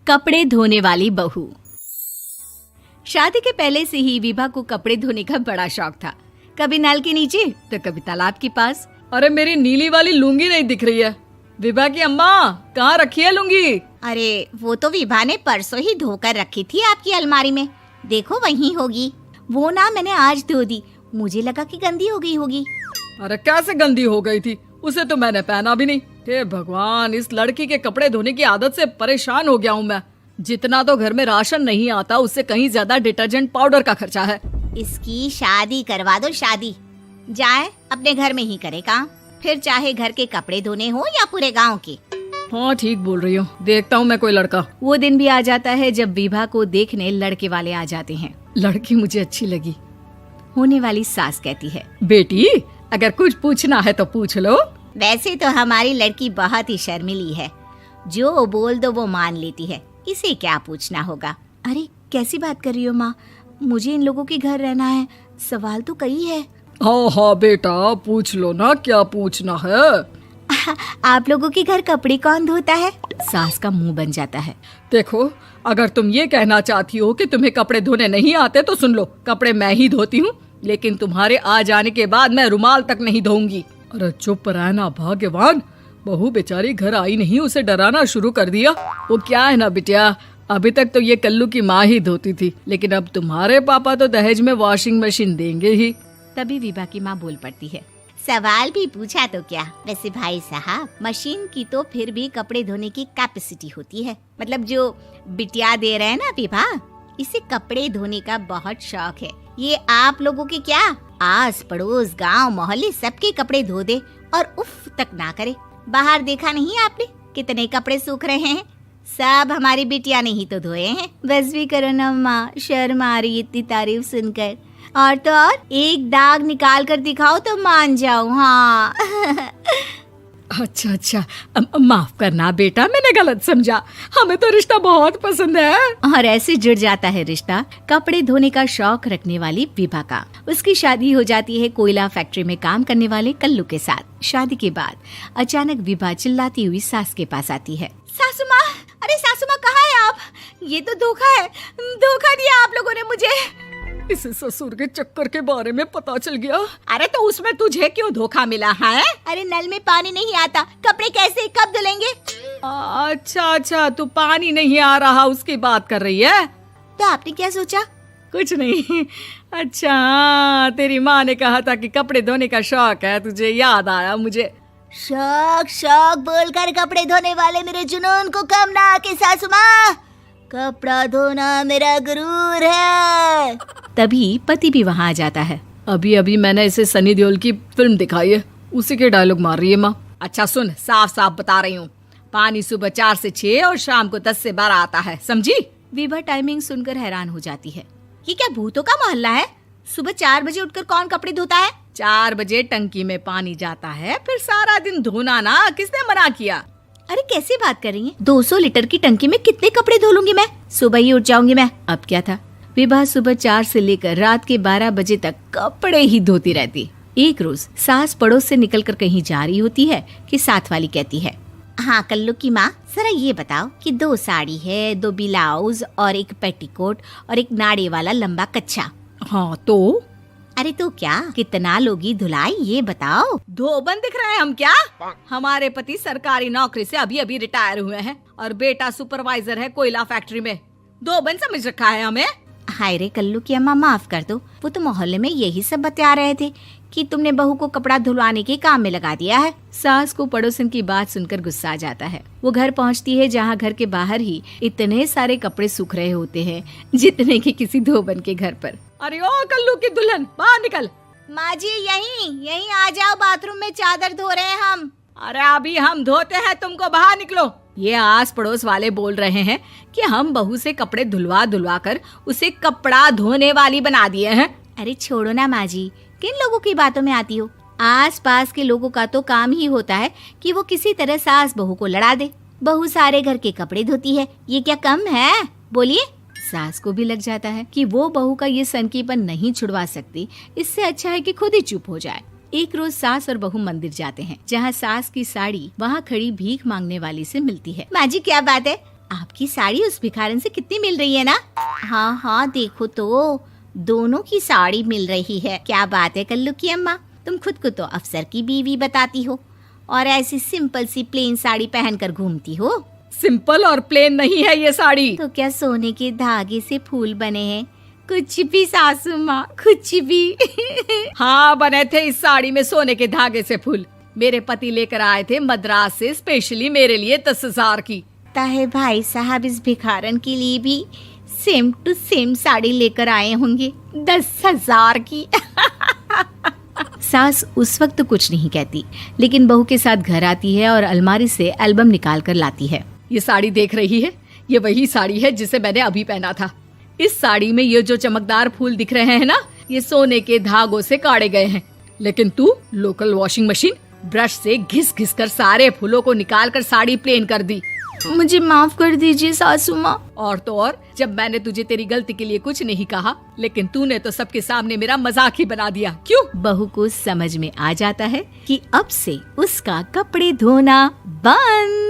कपड़े धोने वाली बहू। शादी के पहले से ही विभा को कपड़े धोने का बड़ा शौक था। कभी नल के नीचे तो कभी तालाब के पास। अरे मेरी नीली वाली लुंगी नहीं दिख रही है। विभा की अम्मा, कहाँ रखी है लुंगी? अरे वो तो विभा ने परसों ही धोकर रखी थी आपकी अलमारी में, देखो वहीं होगी। वो ना मैंने आज धो दी, मुझे लगा कि गंदी हो गई होगी। अरे कैसे गंदी हो गई थी? उसे तो मैंने पहना भी नहीं। हे भगवान, इस लड़की के कपड़े धोने की आदत से परेशान हो गया हूँ मैं। जितना तो घर में राशन नहीं आता, उससे कहीं ज्यादा डिटर्जेंट पाउडर का खर्चा है। इसकी शादी करवा दो, शादी जाए अपने घर में ही करे काम, फिर चाहे घर के कपड़े धोने हो या पूरे गांव के। हाँ ठीक बोल रही हूँ, देखता हूँ मैं कोई लड़का। वो दिन भी आ जाता है जब विभा को देखने लड़के वाले आ जाते हैं। लड़की मुझे अच्छी लगी। होने वाली सास कहती है, बेटी अगर कुछ पूछना है तो पूछ लो। वैसे तो हमारी लड़की बहुत ही शर्मीली है, जो बोल दो वो मान लेती है, इसे क्या पूछना होगा। अरे कैसी बात कर रही हो माँ, मुझे इन लोगों के घर रहना है, सवाल तो कई है। हाँ हाँ बेटा, पूछ लो ना, क्या पूछना है। आप लोगों के घर कपड़े कौन धोता है? सास का मुंह बन जाता है। देखो, अगर तुम ये कहना चाहती हो कि तुम्हें कपड़े धोने नहीं आते तो सुन लो, कपड़े मैं ही धोती हूँ, लेकिन तुम्हारे आ जाने के बाद मैं रुमाल तक नहीं धोऊंगी। अरे चुप रहना भाग्यवान, बहू बेचारी घर आई नहीं, उसे डराना शुरू कर दिया। वो क्या है ना बिटिया, अभी तक तो ये कल्लू की माँ ही धोती थी, लेकिन अब तुम्हारे पापा तो दहेज में वॉशिंग मशीन देंगे ही। तभी विभा की माँ बोल पड़ती है, सवाल भी पूछा तो क्या। वैसे भाई साहब, मशीन की तो फिर भी कपड़े धोने की कैपेसिटी होती है। मतलब जो बिटिया दे रहे हैं ना विभा, इसे कपड़े धोने का बहुत शौक है। ये आप लोगों के क्या, आस पड़ोस गांव मोहल्ले सबके कपड़े धो दे और उफ तक ना करे। बाहर देखा नहीं आपने कितने कपड़े सूख रहे हैं? सब हमारी बिटिया ने ही तो धोए हैं। बस भी करो ना माँ, शर्म आ रही इतनी तारीफ सुनकर। और तो और एक दाग निकाल कर दिखाओ तो मान जाऊं। हाँ अच्छा, माफ करना बेटा, मैंने गलत समझा। हमें तो रिश्ता बहुत पसंद है। और ऐसे जुड़ जाता है रिश्ता कपड़े धोने का शौक रखने वाली विभा का। उसकी शादी हो जाती है कोयला फैक्ट्री में काम करने वाले कल्लू के साथ। शादी के बाद अचानक विभा चिल्लाती हुई सास के पास आती है। सासू माँ, अरे सासू माँ कहाँ है आप? ये तो धोखा है, धोखा दिया आप लोगों ने मुझे। इसे ससुर के चक्कर के बारे में पता चल गया। अरे तो उसमें तुझे क्यों धोखा मिला है? अरे नल में पानी नहीं आता, कपड़े कैसे कब धुलेंगे? अच्छा, तू पानी नहीं आ रहा उसकी बात कर रही है। तो आपने क्या सोचा? कुछ नहीं। अच्छा, तेरी माँ ने कहा था कि कपड़े धोने का शौक है तुझे, याद आया मुझे। शौक बोलकर कपड़े धोने वाले मेरे जुनून को कम ना आके सासू माँ, कपड़ा धोना मेरा गुरूर है। तभी पति भी वहाँ आ जाता है। अभी मैंने इसे सनी देओल की फिल्म दिखाई है, उसी के डायलॉग मार रही है माँ। अच्छा सुन, साफ साफ बता रही हूँ, पानी सुबह 4 से 6 और शाम को 10 से 12 आता है, समझी? विभा टाइमिंग सुनकर हैरान हो जाती है। ये क्या भूतों का मोहल्ला है? सुबह 4 बजे उठकर कौन कपड़े धोता है? 4 बजे टंकी में पानी जाता है, फिर सारा दिन धोना ना, किसने मना किया? अरे कैसी बात कर रही हैं? 200 लीटर की टंकी में कितने कपड़े धो लूंगी मैं? सुबह ही उठ जाऊंगी मैं। अब क्या था, विभा सुबह 4 से लेकर रात के 12 बजे तक कपड़े ही धोती रहती। एक रोज सास पड़ोस से निकलकर कहीं जा रही होती है कि साथ वाली कहती है, हाँ कल्लू की माँ, जरा ये बताओ कि 2 साड़ी है, 2 ब्लाउज और एक पेटीकोट और एक नाड़े वाला लंबा कच्छा। हाँ तो? अरे तो क्या, कितना लोगी धुलाई ये बताओ। धोबन दिख रहे हैं हम क्या? हमारे पति सरकारी नौकरी से अभी रिटायर हुए हैं और बेटा सुपरवाइजर है कोयला फैक्ट्री में। धोबन समझ रखा है हमें? हाय रे कल्लू की अम्मा, माफ कर दो, वो तो मोहल्ले में यही सब बता रहे थे कि तुमने बहू को कपड़ा धुलवाने के काम में लगा दिया है। सास को पड़ोसन की बात सुनकर गुस्सा आ जाता है। वो घर पहुंचती है जहां घर के बाहर ही इतने सारे कपड़े सूख रहे होते हैं जितने कि किसी धोबन के घर पर। अरे ओ कल्लू की दुल्हन, बाहर निकल। माँ जी यहीं आ जाओ, बाथरूम में चादर धो रहे हैं हम। अरे अभी हम धोते हैं, तुमको बाहर निकलो। ये आस पड़ोस वाले बोल रहे हैं कि हम बहू से कपड़े धुलवा कर उसे कपड़ा धोने वाली बना दिए हैं। अरे छोड़ो ना माँ जी, किन लोगों की बातों में आती हो? आस पास के लोगों का तो काम ही होता है कि वो किसी तरह सास बहू को लड़ा दे। बहू सारे घर के कपड़े धोती है, ये क्या कम है? बोलिए। सास को भी लग जाता है कि वो बहू का ये सनकीपन नहीं छुड़वा सकती, इससे अच्छा है कि खुद ही चुप हो जाए। एक रोज सास और बहू मंदिर जाते हैं, जहाँ सास की साड़ी वहाँ खड़ी भीख मांगने वाली से मिलती है। माँ जी क्या बात है, आपकी साड़ी उस भिखारन से कितनी मिल रही है ना? हाँ हाँ, देखो तो दोनों की साड़ी मिल रही है। क्या बात है कल्लू की अम्मा, तुम खुद को तो अफसर की बीवी बताती हो और ऐसी सिंपल सी प्लेन साड़ी पहनकर घूमती हो। सिंपल और प्लेन नहीं है ये साड़ी। तो क्या सोने के धागे से फूल बने हैं? कुछ भी सासू माँ, कुछ भी। हाँ, बने थे इस साड़ी में सोने के धागे से फूल। मेरे पति लेकर आए थे मद्रास से स्पेशली मेरे लिए 10,000 की। ताहे भाई साहब इस भिखारन के लिए भी सेम टू सेम साड़ी लेकर आए होंगे 10,000 की। सास उस वक्त तो कुछ नहीं कहती, लेकिन बहू के साथ घर आती है और अलमारी से एल्बम निकाल कर लाती है। ये साड़ी देख रही है, ये वही साड़ी है जिसे मैंने अभी पहना था। इस साड़ी में ये जो चमकदार फूल दिख रहे हैं ना, ये सोने के धागों से काढ़े गए हैं। लेकिन तू लोकल वॉशिंग मशीन ब्रश से घिस घिस कर सारे फूलों को निकाल कर साड़ी प्लेन कर दी। मुझे माफ कर दीजिए सासू माँ। और तो और, जब मैंने तुझे तेरी गलती के लिए कुछ नहीं कहा, लेकिन तूने तो सबके सामने मेरा मजाक ही बना दिया। क्यों? बहू को समझ में आ जाता है कि अब से उसका कपड़े धोना बंद।